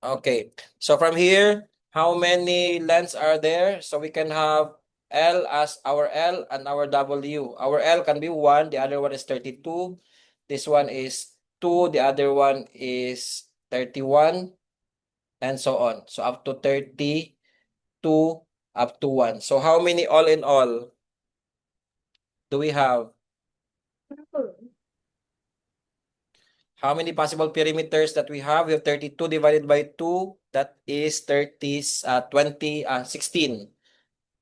Okay, so from here, how many lengths are there? So we can have L as our L and our W. Our L can be 1, the other one is 32. This one is 2, the other one is 31, and so on. So up to 32, up to 1. So how many all in all do we have? How many possible perimeters that we have? We have 32 divided by 2. That is 16.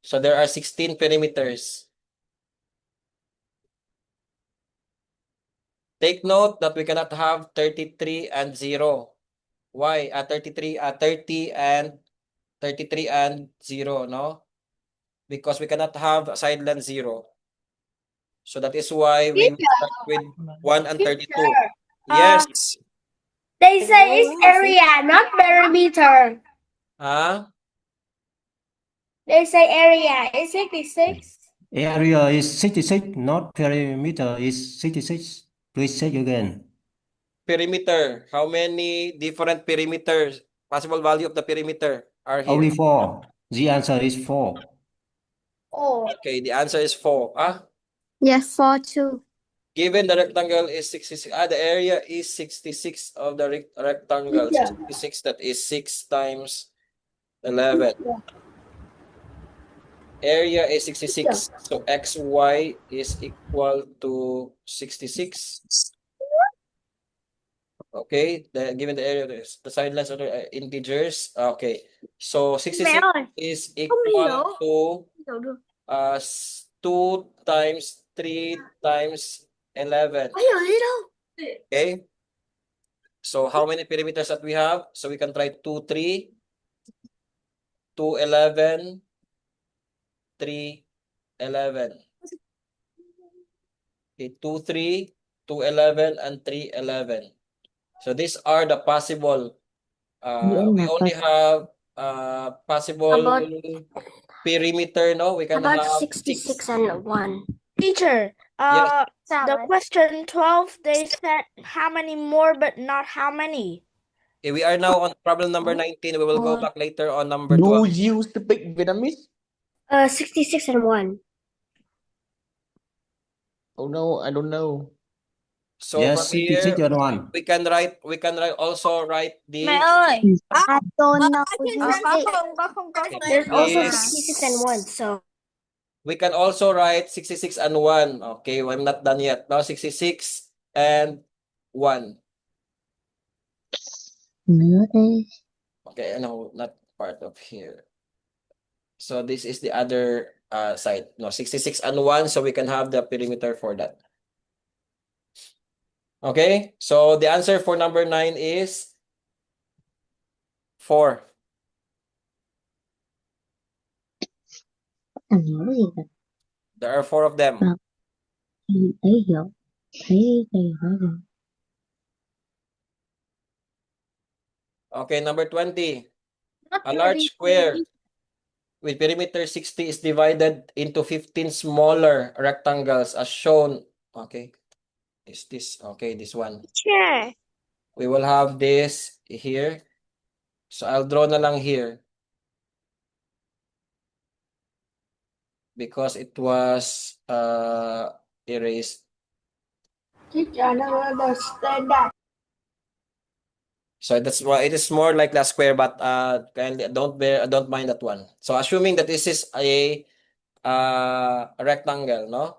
So there are 16 perimeters. Take note that we cannot have 33 and 0. Why? 30 and 33 and 0, no? Because we cannot have side length 0. So that is why we will start with 1 and 32. Yes. They say it's area, not perimeter. Huh? They say area is 66. Area is 66, not perimeter is 66. Please check again. Perimeter. How many different perimeters, possible value of the perimeter are here? Only 4. The answer is 4. Oh. Okay, the answer is 4. Yes, 4 too. Given the rectangle is 66, the area is 66 of the rectangle. Yeah. 66, that is 6 times 11. Area is 66, so xy is equal to 66. Okay, given the area, the side lengths are integers. Okay, so 66 is equal to 2 times 3 times 11. Okay, so how many perimeters that we have? So we can try 2, 3, 2, 11, 3, 11. Okay, 2, 3, 2, 11, and 3, 11. So these are the possible. We only have possible perimeter, no? We can About have 66 and 1. Teacher, yes. the question 12, they said how many more, but not how many. Okay, we are now on problem number 19. We will go back later on number Do 12. you speak Vietnamese? 66 and 1. Oh no, I don't know. So Yes, from here, 66 and 1. we can also write the Mẹ ơi, I don't know. okay, There's also is 66 and 1, so. we can also write 66 and 1. Okay, well, I'm not done yet. Now 66 and 1. Okay, no, not part of here. So this is the other side. No, 66 and 1, so we can have the perimeter for that. Okay, so the answer for number 9 is 4. There are 4 of them. Okay, number 20. A large square with perimeter 60 is divided into 15 smaller rectangles as shown. Okay, is this okay? This one. Sure. We will have this here. So I'll draw na lang here. Because it was erased. Teacher, I don't understand that. So that's why it is more like the square, but kindly don't mind that one. So assuming that this is a rectangle, no?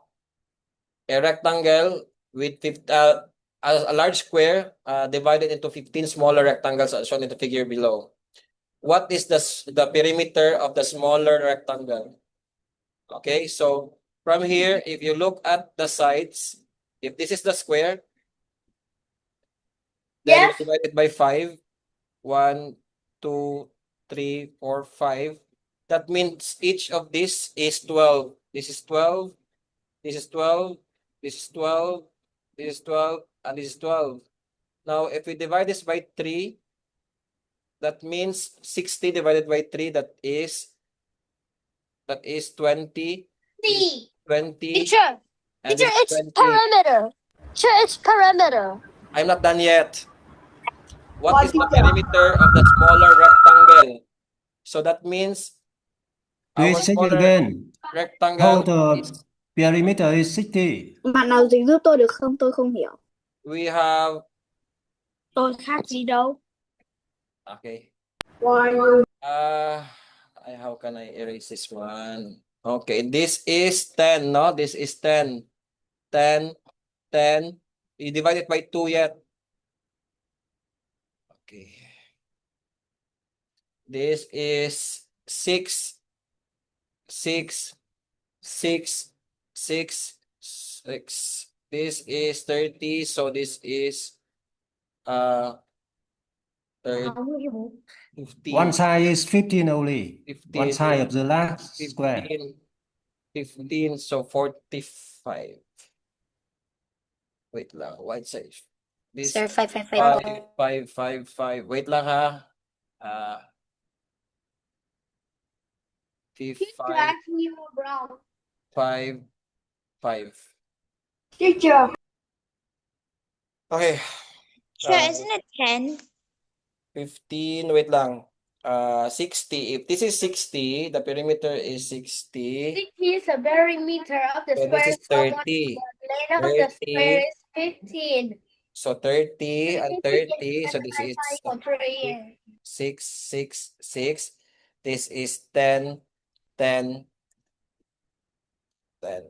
A rectangle with a large square divided into 15 smaller rectangles as shown in the figure below. What is the perimeter of the smaller rectangle? Okay, so from here, if you look at the sides, if this is the square, then Yes. divided by 5, 1, 2, 3, 4, 5. That means each of this is 12. This is 12, this is 12, this is 12, this is 12, and this is 12. Now, if we divide this by 3, that means 60 divided by 3, that is 20. 20. Teacher, And it's 20. perimeter. Teacher, it's perimeter. I'm not done yet. what is the perimeter of the smaller rectangle? So that means our Please check smaller again. rectangle Total is, perimeter is 60. Bạn nào dịch giúp tôi được không? Tôi không hiểu. we have, Tôi khác gì đâu. okay. Why? How can I erase this one? Okay, this is 10, no? This is 10. 10, 10. You divide it by 2 yet? Okay. This is 6, 6, 6, 6, 6. This is 30, so this is 15. One side is 15 only. One 15, side of the last square. 15, so 45. Wait lang, white side. This Sir, 555 5. Wait lang ha. 5, brown. 5, 5. Teacher. Okay. Sure, isn't it 10? 15, wait lang. 60. If this is 60, the perimeter is 60. 60 is a perimeter of the So this square. is 30. Length of the 30. square is 15. So 30 and 30. So this is 6, 6, 6. This is 10, 10, 10.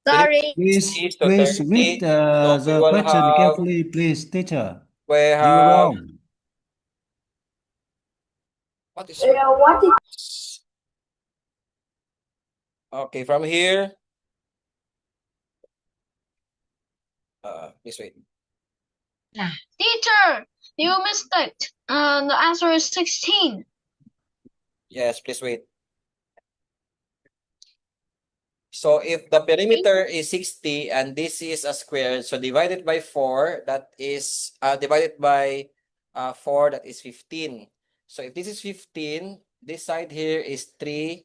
Sorry. Please, Is to please 30. read So we the will question have- carefully, please, teacher. We You are have, wrong. what is, What is okay, from here, please wait. Teacher, you mistake. The answer is 16. Yes, please wait. So if the perimeter is 60 and this is a square, so divided by 4, that is divided by 4, that is 15. So if this is 15, this side here is 3,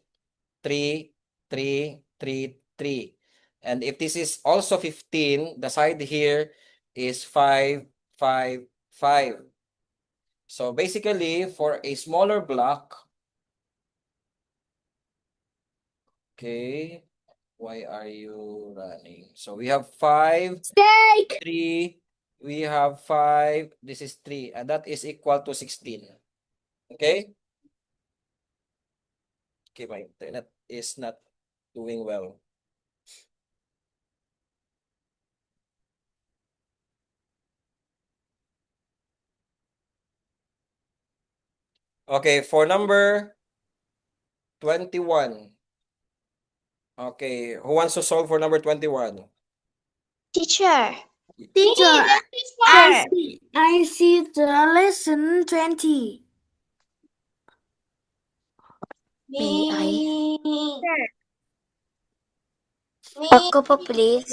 3, 3, 3, 3. And if this is also 15, the side here is 5, 5, 5. So basically, for a smaller block, okay, why are you running? So we have 5, 3, we have 5, this is 3, and that is equal to 16. Okay? Okay, my internet is not doing well. Okay, for number 21. Okay, who wants to solve for number 21? Teacher. Teacher, Sir. I see the lesson 20. Ako po, please.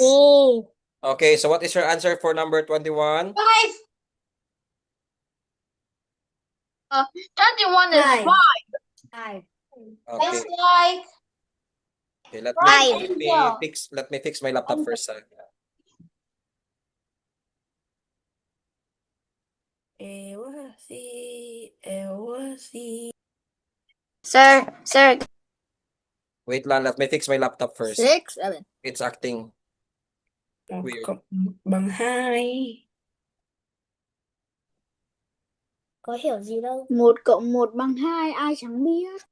Okay, so what is your answer for number 21? 21 is Five. 5. Okay. Like Okay, let Five. me fix my laptop first. Sir. Wait lang, let me fix my laptop first. 6, 7. It's acting weird. Bằng 2. Có hiểu gì đâu. 1 cộng 1 bằng 2, ai chẳng biết.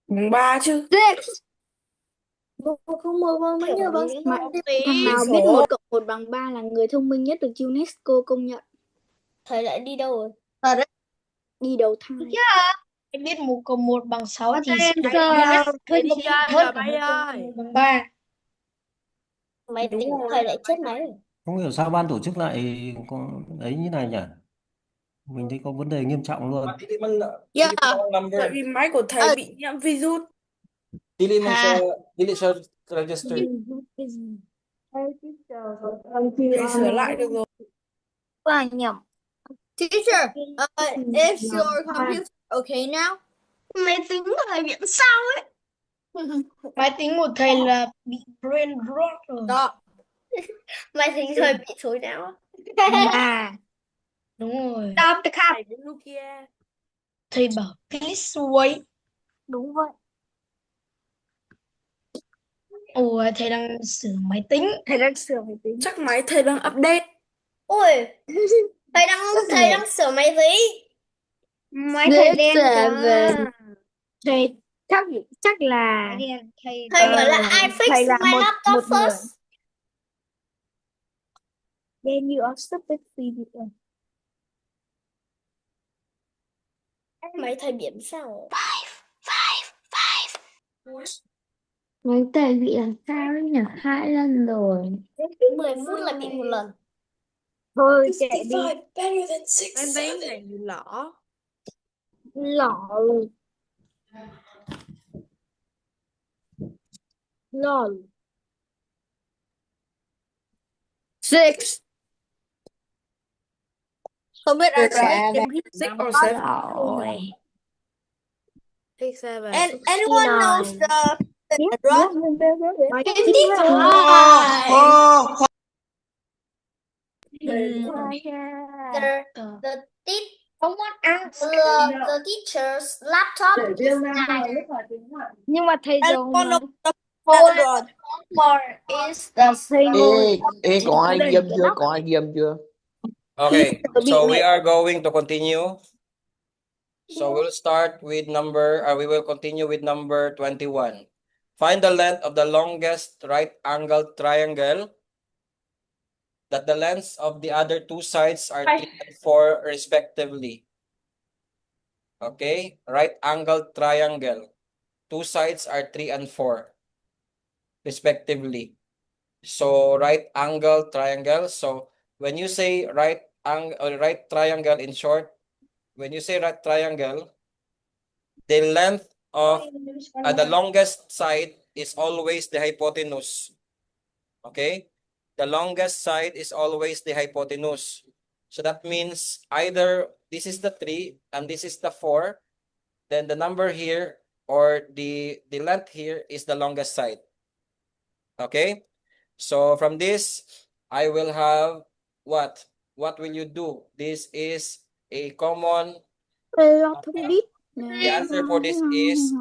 Bằng 3 chứ. 6. 1 không 1 bằng bao nhiêu bằng Mà thằng nào biết 1 cộng 1 bằng 3 là người thông minh nhất được UNESCO công nhận. Thầy lại đi đâu rồi? Đi đầu thai. em biết 1 cộng 1 bằng 6 thì Thầy sẽ đi hơn chơi hơn là cả bay 1 ơi. cộng 1 bằng 3. Máy tính thầy lại chết máy rồi. Không hiểu sao ban tổ chức lại có ấy như này nhỉ? Mình thấy có vấn đề nghiêm trọng luôn. Yeah. Tại vì máy của thầy bị nhiễm virus. Dili siya register. Thầy sửa lại được rồi. Và nhầm. Teacher, is your computer okay now? Máy tính của thầy bị sao ấy? Máy tính của thầy là bị brain rot rồi. Stop. Mày thì hơi bị thối não. À, đúng rồi. Stop the cup. Thầy đến lúc kia. Thầy bảo please wait. Đúng vậy. Ủa, thầy đang sửa máy tính. Thầy đang sửa máy tính. Chắc máy thầy đang update. Ôi, thầy đang sửa máy tính. Máy thầy đen kìa. Thầy chắc là Thầy bảo là I thầy fix là my một laptop người. first. Then you are stupid video. Máy thầy biển sao? Máy thầy bị làm sao đấy nhỉ? 2 lần rồi. 10 phút lại bị một lần. Thôi kệ đi. Em thấy này lỏ. Lọ. Lol. 6. Không biết ai sẽ 6 or 7. Rồi. 6, 7. And anyone knows the Yes, address? yes. 55. The the teacher's laptop is 9. Nhưng mà thầy dùng Anyone knows the address? Is the Ê, còn ai ghi âm chưa? Còn ai ghi âm chưa? Okay, so we are going to continue. So we'll start with we will continue with number 21. Find the length of the longest right-angled triangle that the lengths of the other two sides are 3 and 4 respectively. Okay, right-angled triangle. Two sides are 3 and 4 respectively. So right-angled triangle. So when you say right triangle in short, when you say right triangle, the length of the longest side is always the hypotenuse. Okay? The longest side is always the hypotenuse. So that means either this is the 3 and this is the 4, then the number here or the length here is the longest side. Okay? So from this, I will have what? What will you do? This is a common. The answer for this is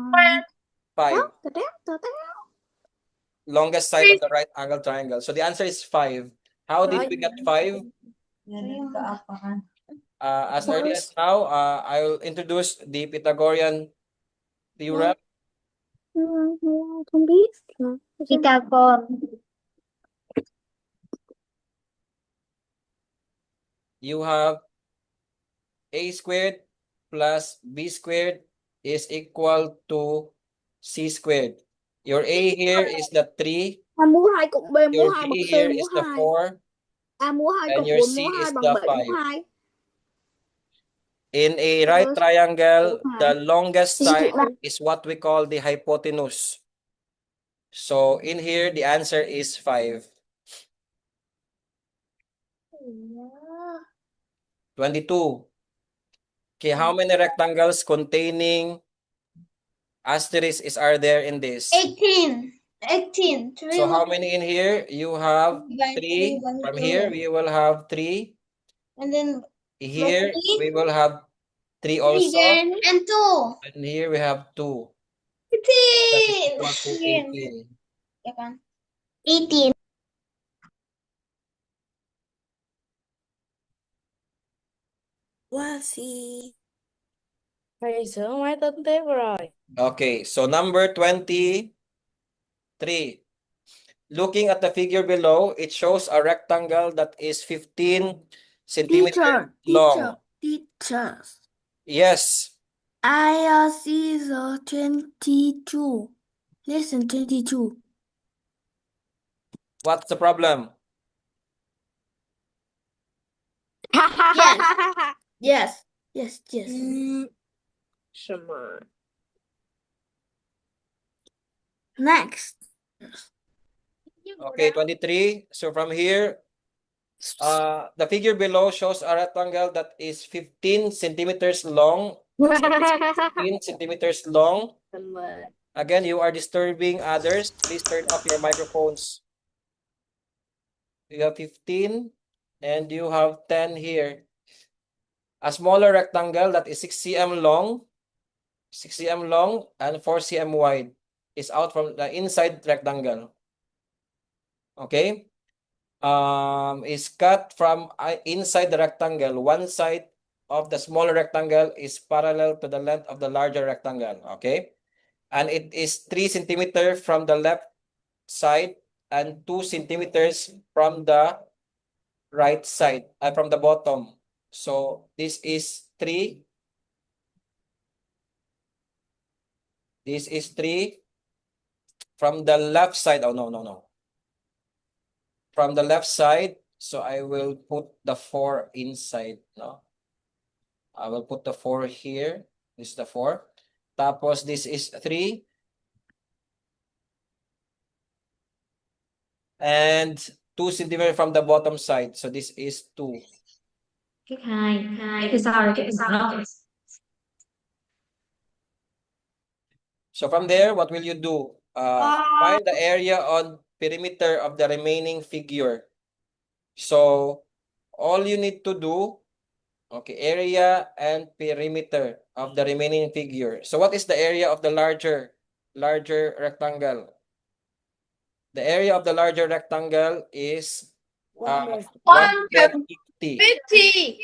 5. Longest side of the right angle triangle. So the answer is 5. How did we get 5? As early as now, I will introduce the Pythagorean theorem. Không biết. Pythagore. You have a squared plus b squared is equal to c squared. Your a here is the 3. Mũ 2 cộng B, mũ Your 2 b bằng C, here mũ is the 2. 4. Mũ 2 And cộng your 4, C mũ 2 is bằng the 7, mũ 5. 2. In a right triangle, Okay. the longest side is what we call the hypotenuse. So in here, the answer is 5. 22. Okay, how many rectangles containing asterisks are there in this? 18. 18. So how many in here? You have 3. From here, we will have 3. And then Here, we will have 3 also. and 2. And here we have 2. That is 18. equal to 18. 18. Quá xì. Thầy sửa máy tính tiếp rồi. Okay, so number 23. Looking at the figure below, it shows a rectangle that is 15 centimeters long. Teachers. Yes. I see the 22. Lesson 22. What's the problem? Yes. Yes. Yes. 什么 Next. Okay, 23. So from here, the figure below shows a rectangle that is 15 centimeters long. 15 centimeters long. Again, you are disturbing others. Please turn off your microphones. You have 15 and you have 10 here. A smaller rectangle that is 6 cm long, 6 cm long and 4 cm wide is out from the inside rectangle. Okay? Is cut from inside the rectangle. One side of the smaller rectangle is parallel to the length of the larger rectangle. Okay? And it is 3 centimeters from the left side and 2 centimeters from the right side, from the bottom. So this is 3. This is 3 from the left side. Oh, no. From the left side. So I will put the 4 inside. No, I will put the 4 here. This is the 4. Tapos this is 3. And 2 centimeters from the bottom side. So this is 2. Cái sau đó. So from there, what will you do? Find the area on perimeter of the remaining figure. So all you need to do, okay, area and perimeter of the remaining figure. So what is the area of the larger rectangle? The area of the larger rectangle is 150. 50.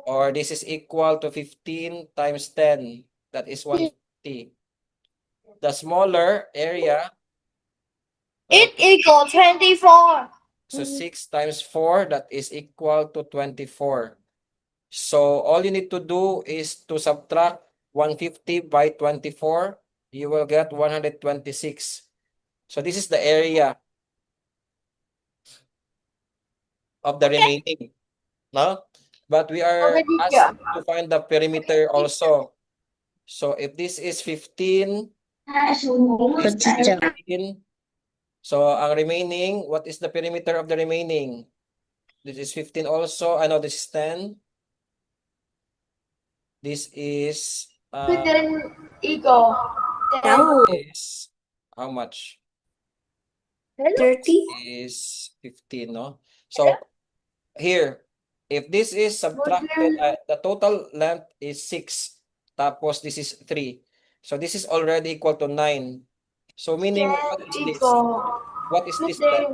Or this is equal to 15 times 10. That is 150. The smaller area, It equals 24. so 6 times 4, that is equal to 24. So all you need to do is to subtract 150 by 24. You will get 126. So this is the area of the remaining. No? But we are asked to find the perimeter also. So if this is 15, this is 15. So ang remaining, what is the perimeter of the remaining? This is 15 also. I know this is 10. This is Equal. is how much? 30. Is 15, no? So here, if this is subtracted, the total length is 6. Tapos this is 3. So this is already equal to 9. So meaning, what is this? What is this then?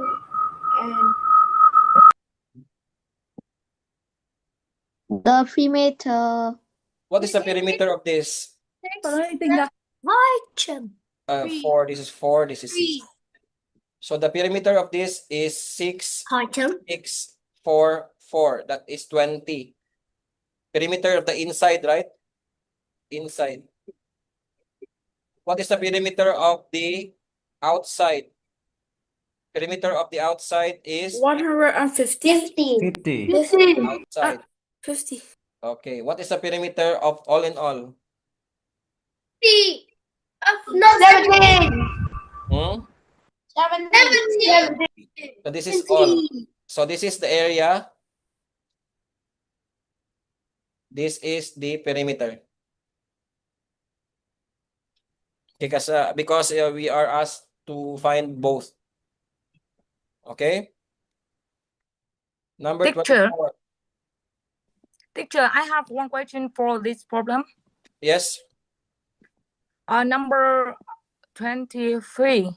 The perimeter. What is the perimeter of this? 4, this is 4, this is 6. So the perimeter of this is 6, 6, 4, 4. That is 20. Perimeter of the inside, right? Inside. What is the perimeter of the outside? Perimeter of the outside is 150. 50. outside. 50. Okay. What is the perimeter of all in all? 17. Hmm? 17. So this is all. So this is the area. This is the perimeter. Because we are asked to find both. Okay? Number Teacher. 24. Teacher, I have one question for this problem. Yes. Number 23.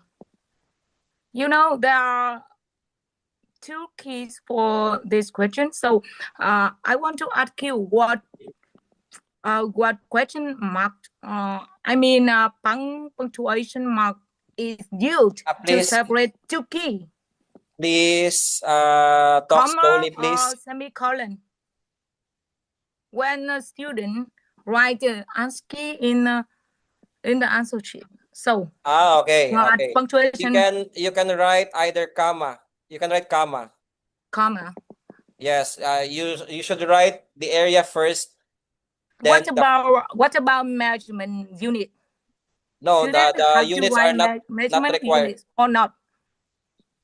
You know, there are 2 keys for this question. So I want to ask you what question mark, punctuation mark is used to Please, separate 2 keys. please talk Comma slowly, or please. semicolon. When a student write the answer key in the answer sheet. So Okay, what okay. punctuation You can write either comma. You can write comma. comma. Yes, you should write the area first. What Then about measurement unit? no, Students the have to units are write measurement required. units or not?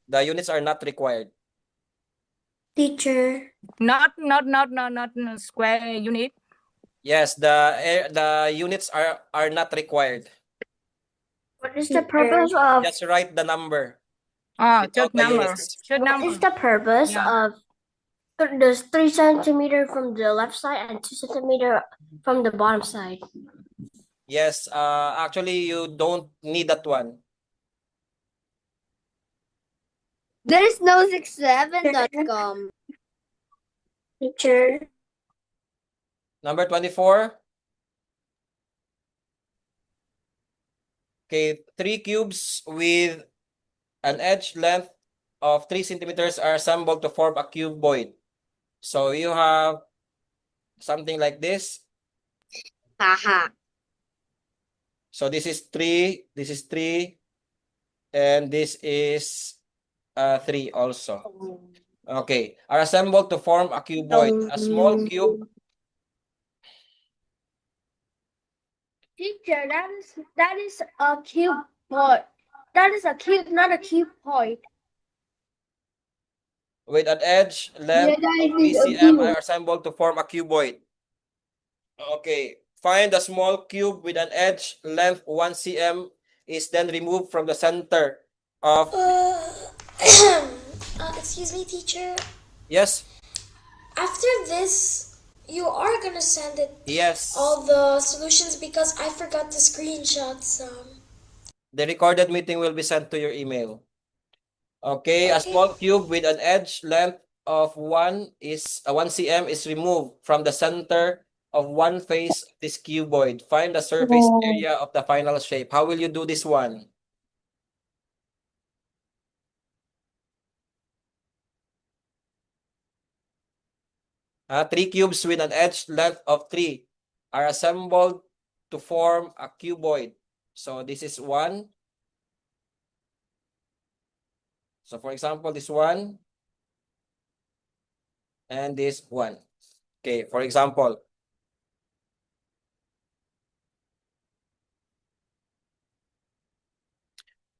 The units are not required. Teacher. Not square unit. Yes, the units are not required. What is the purpose of Just write the number. Oh, without third the number. units. Third What number. is the purpose Yeah. of there's 3 centimeter from the left side and 2 centimeter from the bottom side? Yes, actually you don't need that one. There is no 67.com. Teacher. Number 24. Okay, 3 cubes with an edge length of 3 centimeters are assembled to form a cuboid. So you have something like this. Haha. So this is 3, and this is 3 also. Okay, are assembled to form a cuboid. A small cube. Teacher, that is a cuboid. That is a cube, not a cuboid. With an edge length guys, of 3 cm are assembled to form a cuboid. Okay, find a small cube with an edge length 1 cm is then removed from the center of. Excuse me, teacher. Yes, After this, you are gonna send it yes. all the solutions because I forgot to screenshot some. The recorded meeting will be sent to your email. Okay, a small cube with an edge length of 1 cm is removed from the center of one face of this cuboid. Find the surface area of the final shape. How will you do this one? Three cubes with an edge length of 3 are assembled to form a cuboid. So this is 1. So for example, this 1 and this 1. Okay, for example,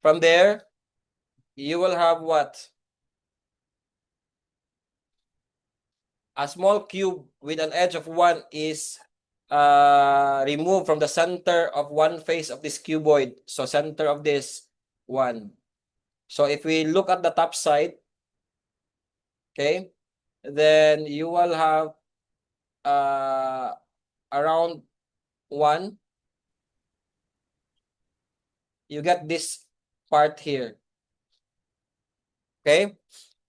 from there, you will have what? A small cube with an edge of 1 is removed from the center of one face of this cuboid. So center of this 1. So if we look at the top side, okay, then you will have around 1. You get this part here. Okay,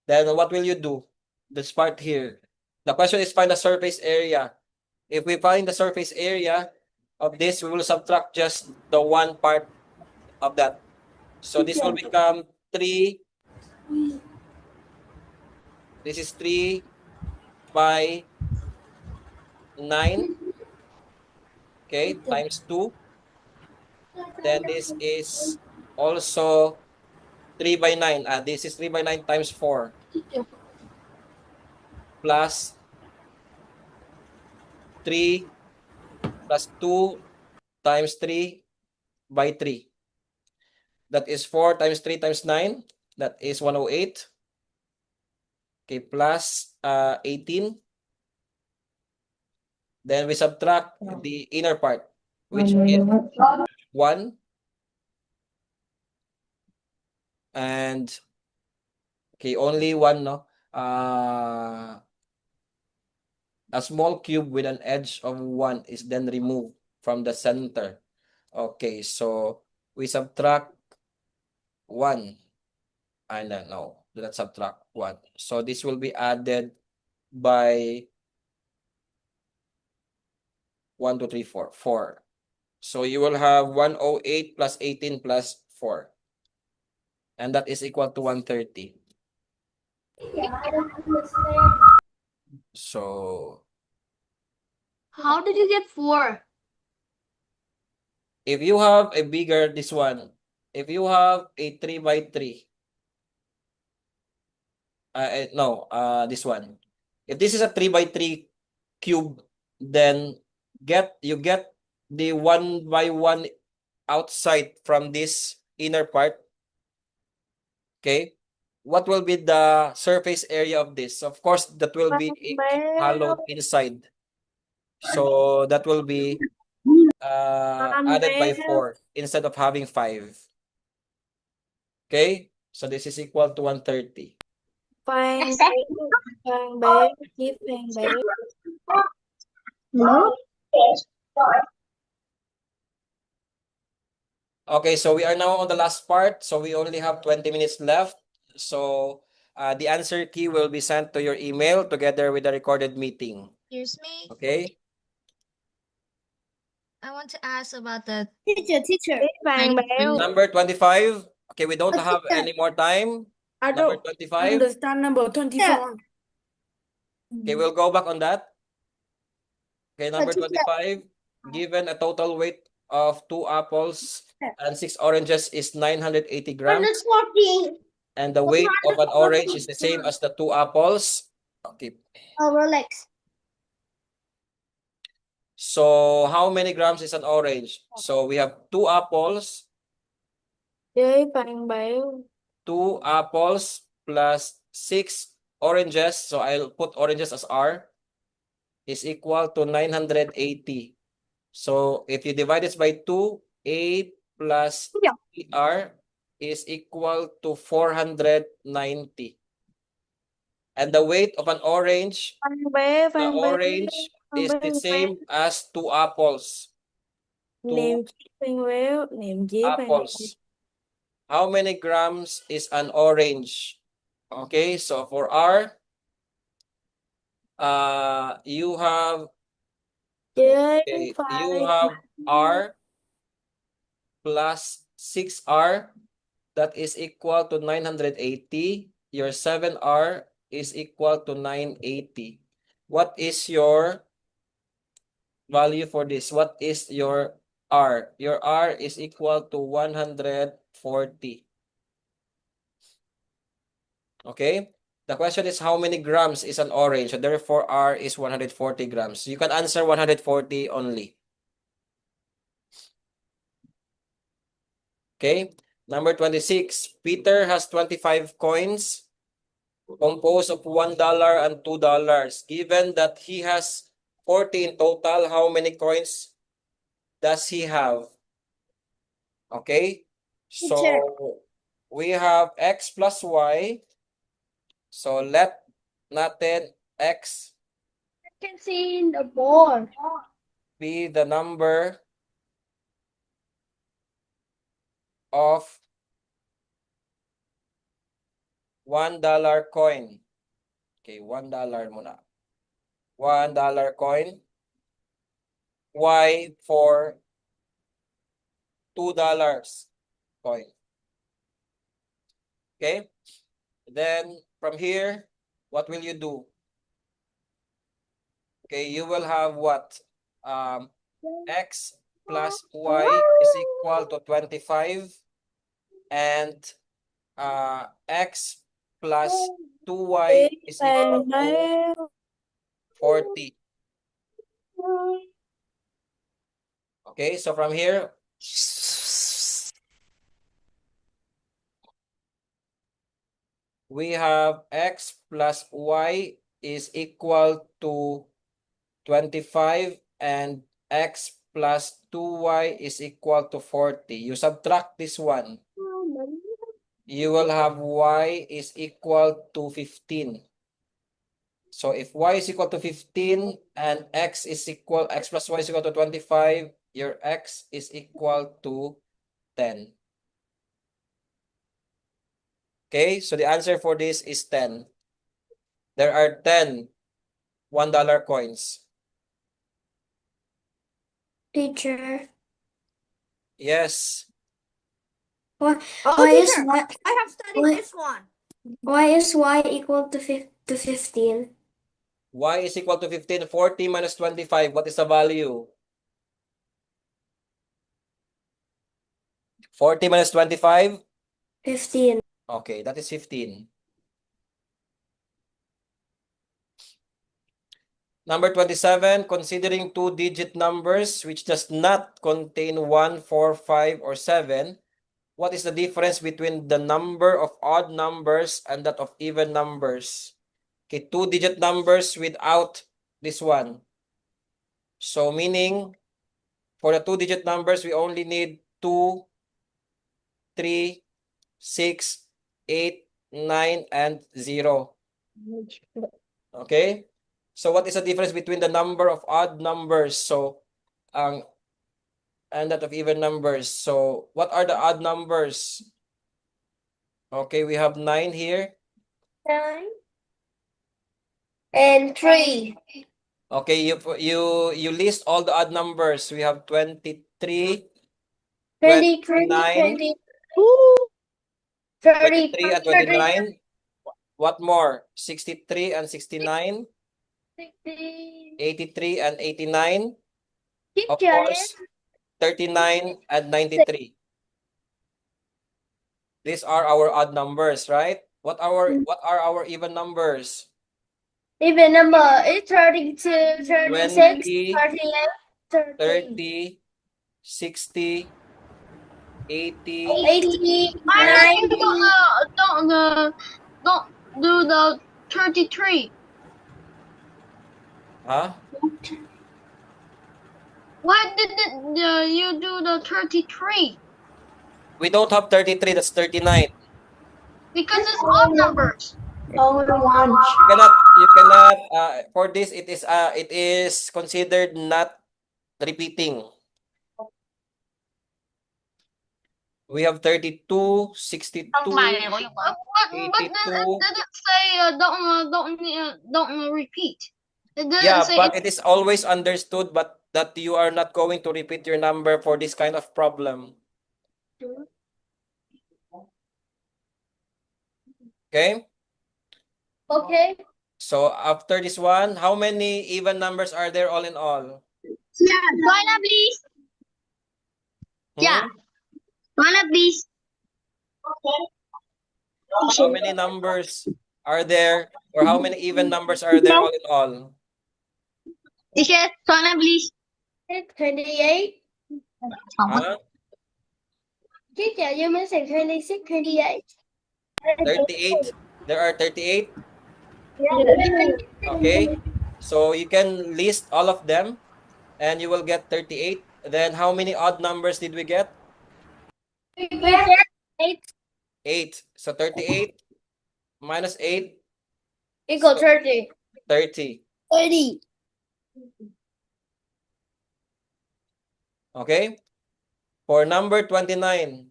then what will you do? This part here. The question is find the surface area. If we find the surface area of this, we will subtract just the 1 part of that. So this will become 3. This is 3 by 9. Okay, times 2. Then this is also 3 by 9. This is 3 by 9 times 4. Plus 3 plus 2 times 3 by 3. That is 4 times 3 times 9. That is 108. Okay, plus 18. Then we subtract the inner part, which is 1. And okay, only 1, no? A small cube with an edge of 1 is then removed from the center. Okay, so we subtract 1. I don't know. Do not subtract 1. So this will be added by 1, 2, 3, 4. 4. So you will have 108 plus 18 plus 4. And that is equal to 130. So How did you get 4? if you have a bigger, this one, if you have a 3 by 3, this one. If this is a 3 by 3 cube, then you get the 1 by 1 outside from this inner part. Okay, what will be the surface area of this? Of course, that will be hollowed inside. So that will be added by 4 instead of having 5. Okay, So this is equal to 130. Phan bé chiếc Phan bé. Okay, so we are now on the last part. So we only have 20 minutes left. So the answer key will be sent to your email together with the recorded meeting. Excuse me. Okay? I want to ask about the Teacher. Chiếc Phan bé. Number 25. Okay, we don't have any more time. I Number don't 25. understand number 24. Okay, we'll go back on that. Okay, number teacher. 25. Given a total weight of 2 apples and 6 oranges is 980 grams. 140. And the weight of an orange is the same as the 2 apples. Okay. Rolex. So how many grams is an orange? So we have 2 apples. Với Phan bé. 2 apples plus 6 oranges. So I'll put oranges as R. Is equal to 980. So if you divide this by 2, A plus R is equal to 490. And the weight of an orange, Phan bé. the orange is the same as 2 apples. Niệm chiếc Phan bé. Niệm chiếc Phan bé. Apples. How many grams is an orange? Okay, so for R, you have Với you have R plus 6R, that is equal to 980. Your 7R is equal to 980. What is your value for this? What is your R? Your R is equal to 140. Okay? The question is how many grams is an orange? So therefore, R is 140 grams. You can answer 140 only. Okay? Number 26. Peter has 25 coins composed of $1 and $2. Given that he has 40 in total, how many coins does he have? Okay? So we have X plus Y. So let natin X I can see in the board. be the number of $1 coin. Okay, $1 muna. $1 coin. Y for $2 coin. Okay? Then from here, what will you do? Okay, you will have what? X plus Y is equal to 25 and X plus 2Y is equal Phan to bé. 40. Okay, so from here, we have X plus Y is equal to 25 and X plus 2Y is equal to 40. You subtract this one. You will have Y is equal to 15. So if Y is equal to 15 and X plus Y is equal to 25, your X is equal to 10. Okay, so the answer for this is 10. There are 10 $1 coins. Teacher. Yes. Why is Y? I have studied What? this one. Why is Y equal to 15? Y is equal to 15. 40 minus 25. What is the value? 40 minus 25? 15. Okay, that is 15. Number 27, considering 2-digit numbers which does not contain 1, 4, 5, or 7, what is the difference between the number of odd numbers and that of even numbers? Okay, 2-digit numbers without this one. So meaning, for the 2-digit numbers, we only need 2, 3, 6, 8, 9, and 0. Okay? So what is the difference between the number of odd numbers? So, and that of even numbers. So, what are the odd numbers? Okay, we have 9 here. 9 and 3. Okay, you list all the odd numbers. We have 23, 23, 29, 20, 23 and 30, 29. What more? 63 and 69, 60. 83 and 89. Keep Of going. course, 39 and 93. These are our odd numbers, right? What are our even numbers? Even number is 32, 36, 20, 38, 30, 30, 60, 80, 80, Why 90. don't do the 33? huh? Why didn't you do the 33? We don't have 33, that's 39. Because it's odd numbers. Only one. You cannot for this it is considered not repeating. We have 32, 62, But then it 82. didn't say don't repeat. It didn't Yeah, say but it is always understood but that you are not going to repeat your number for this kind of problem. Okay? Okay. So after this one, how many even numbers are there all in all? Toilet, please. Yeah. Hmm? Toilet, please. How many numbers are there or how many even numbers are there all in all? Teacher, toilet, please. 28. Huh? Teacher, you mentioned 26, 28. 38. There are 38. Yeah. Okay. So you can list all of them and you will get 38. Then how many odd numbers did we get? 8 8. So 38 minus 8, equal 30. 30. 30. Okay. For number 29.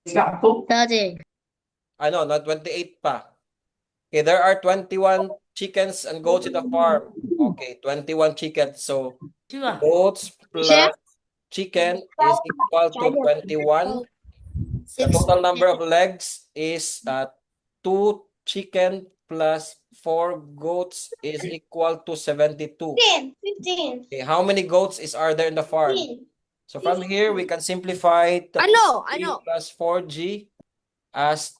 30. I know, not 28 pa. Okay, there are 21 chickens and goats in the farm. Okay, 21 chickens. So goats plus chicken is equal to 21. The total number of legs is 2 chicken plus 4 goats is equal to 72. 15. Okay, how many goats are there in the farm? So from here, we can simplify the I know. 3 plus 4G as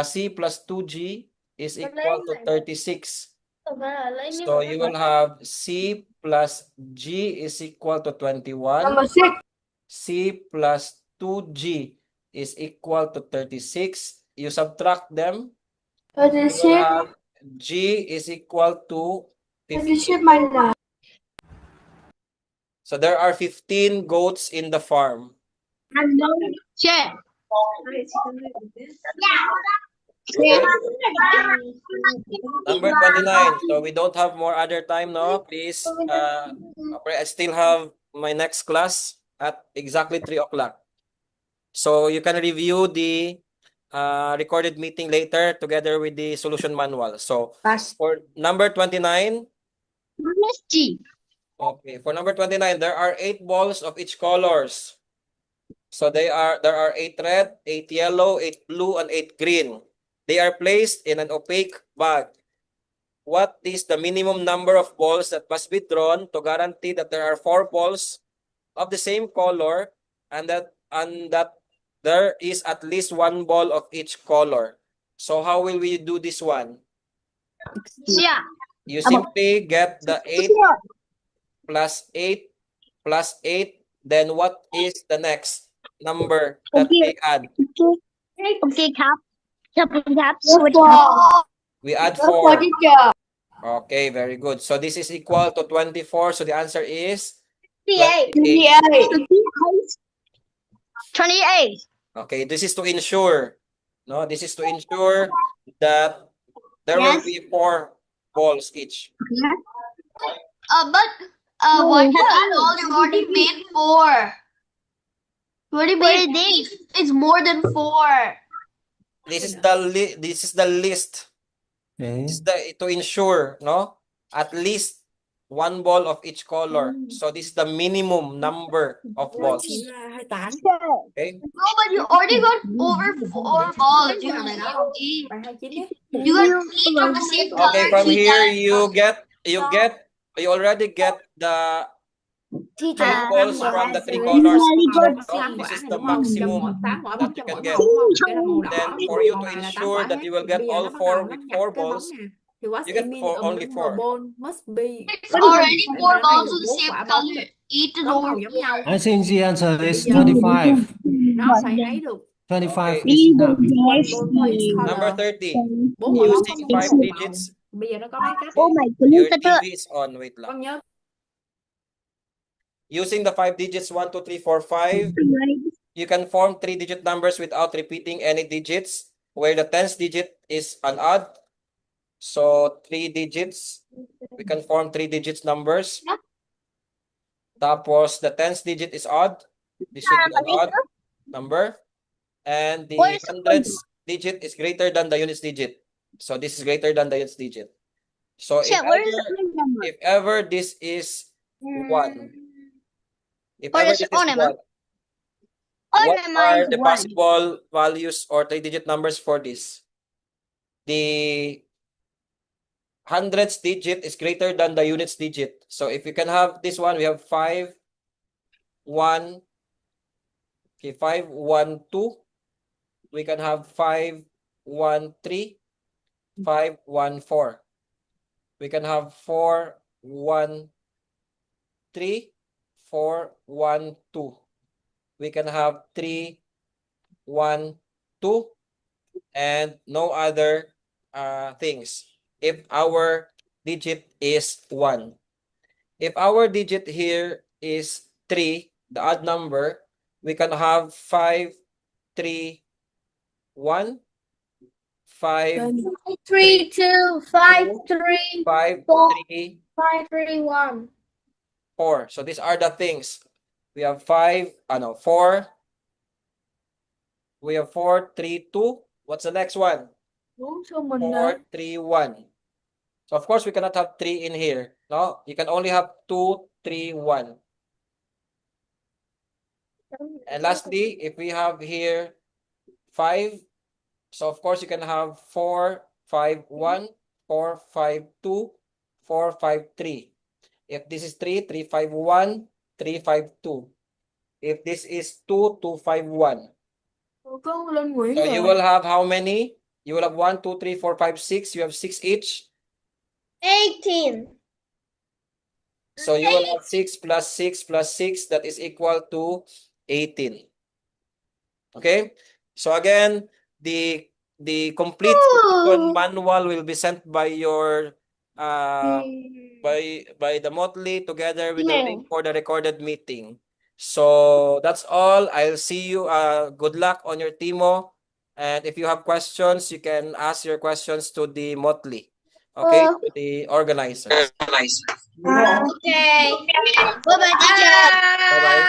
C plus 2G is equal to 36. So you will have C plus G is equal to 21. C plus 2G is equal to 36. You subtract them. You will have G is equal to 15. So there are 15 goats in the farm. Share. Okay. Number 29. So we don't have more other time, no? Please, I still have my next class at exactly 3 o'clock. So you can review the recorded meeting later together with the solution manual. So for number 29, G. okay, for number 29, there are 8 balls of each colors. So there are 8 red, 8 yellow, 8 blue, and 8 green. They are placed in an opaque bag. What is the minimum number of balls that must be drawn to guarantee that there are 4 balls of the same color and that there is at least 1 ball of each color? So how will we do this one? Yeah. You simply get the 8 plus 8 plus 8. Then what is the next number that we add? Okay, cap. We add 4. Okay, very good. So this is equal to 24. So the answer is 28. 28. Okay, this is to ensure No, this is to ensure that there will Yes. be 4 balls each. But why not add all? You already made 4. You already made each is more than 4. This is the list. Okay. This is to ensure, no, at least 1 ball of each color. So this is the minimum number of balls. Chỉ là 28. Okay. No, but you already got over 4 balls. You Bài got đó. 8. Bài 29 hết. You got 8 of the same color. Okay, from Cheetah. here you already get the 3 balls from the 3 colors. So this is the maximum that you can get. Then for you to ensure that you will get all 4 with 4 balls, Thì what you it get mean for a only more 4. ball must be It's already 4 Hai balls được of the bốn same quả bóng color. 8 is có over màu giống nhau. I think the answer is Bây giờ- 25. Nó phải thấy được 25 Okay. is enough. one ball for each Number color. 30. 4 quả bóng Using có 5 một màu. digits. Bây giờ nó có mấy cách. Your TV is on. Wait lang. Con nhớ Using the 5 digits 1, 2, 3, 4, 5, you can form 3-digit numbers without repeating any digits, where the 10th digit is an odd. So 3 digits, we can form 3 digits numbers. Tapos the 10th digit is odd. This should be an odd number. And the 100th digit is greater than the units digit. So this is greater than the units digit. So if ever this is 1, if ever this is 1, what are the possible values or 3-digit numbers for this? The 100th digit is greater than the units digit. So if you can have this one, we have 5, 1, okay, 5, 1, 2. We can have 5, 1, 3, 5, 1, 4. We can have 4, 1, 3, 4, 1, 2. We can have 3, 1, 2, and no other things if our digit is 1. If our digit here is 3, the odd number, we can have 5, 3, 1, 5, 3, 2, 5, 3, 5, Four. 3, 5, 3, 1. 4. So these are the things. We have 4. We have 4, 3, 2. What's the next one? 4, 3, 1. So of course we cannot have 3 in here. No, you can only have 2, 3, 1. And lastly, if we have here 5, so of course you can have 4, 5, 1, 4, 5, 2, 4, 5, 3. If this is 3, 3, 5, 1, 3, 5, 2. If this is 2, 2, 5, 1. con lên Nguyễn So rồi. you will have how many? You will have 1, 2, 3, 4, 5, 6. You have 6 each. 18. So you will have 6 plus 6 plus 6. That is equal to 18. Okay. So again, the complete solution manual will be sent by your by the Motley together with the link for the recorded meeting. So that's all. I'll see you. Good luck on your TIMO. And if you have questions, you can ask your questions to the Motley. Okay, to the organizers. Okay. Bye-bye, teacher. Bye-bye.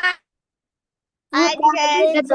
Bye, teacher.